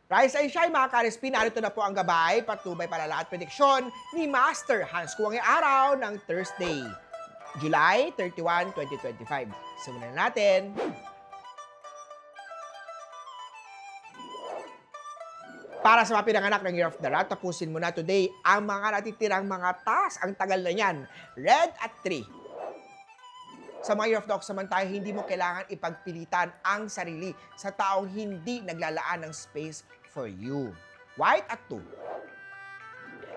Rise and shine mga ka-RSP, narito na po ang gabay, patnubay, palala at prediksyon ni Master Hans Kung ngayong araw ng Thursday, July 31, 2025. Simulan na natin. Para sa mga pinanganak ng Year of the Rat, tapusin mo na today ang mga natitirang mga task. Ang tagal na yan. Red at 3. Sa mga Year of the Ox naman tayo, hindi mo kailangan ipagpilitan ang sarili sa taong hindi naglalaan ng space for you. White at 2.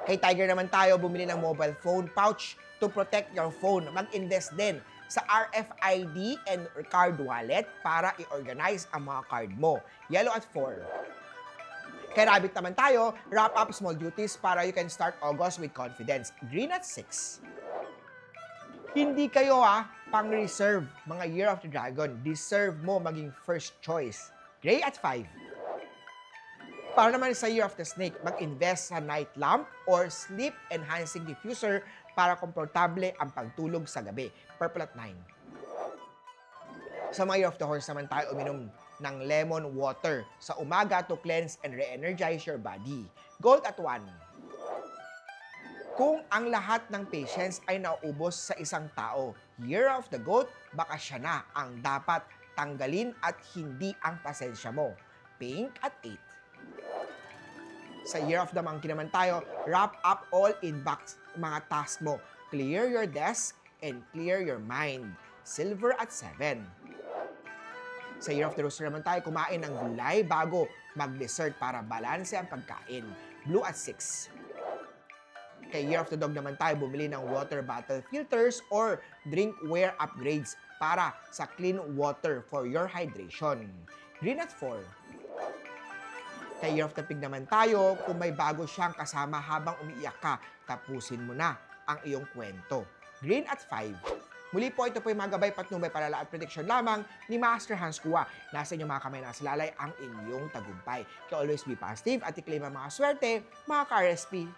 Kay Tiger naman tayo, bumili ng mobile phone pouch to protect your phone. Mag-invest din sa RFID and card wallet para i-organize ang mga card mo. Yellow at 4. Kay Rabbit naman tayo, wrap up small duties para you can start August with confidence. Green at 6. Hindi kayo pang-reserve mga Year of the Dragon. Deserve mo maging first choice. Gray at 5. Para naman sa Year of the Snake, mag-invest sa night lamp or sleep-enhancing diffuser para komportable ang pagtulog sa gabi. Purple at 9. Sa mga Year of the Horse naman tayo, uminom ng lemon water sa umaga to cleanse and re-energize your body. Gold at 1. Kung ang lahat ng patience ay nauubos sa isang tao, Year of the Goat, baka siya na ang dapat tanggalin at hindi ang pasensya mo. Pink at 8. Sa Year of the Monkey naman tayo, wrap up all in box mga task mo. Clear your desk and clear your mind. Silver at 7. Sa Year of the Rooster naman tayo, kumain ng gulay bago mag-dessert para balanse ang pagkain. Blue at 6. Kay Year of the Dog naman tayo, bumili ng water bottle filters or drinkware upgrades para sa clean water for your hydration. Green at 4. Kay Year of the Pig naman tayo, kung may bago siyang kasama habang umiiyak ka, tapusin mo na ang iyong kwento. Green at 5. Muli po, ito po yung mga gabay, patnubay, palala at prediction lamang ni Master Hans Kua. Nasa inyong mga kamay na silalay ang inyong tagumpay. Kaya always be positive at i-claim ang mga swerte, mga ka-RSP.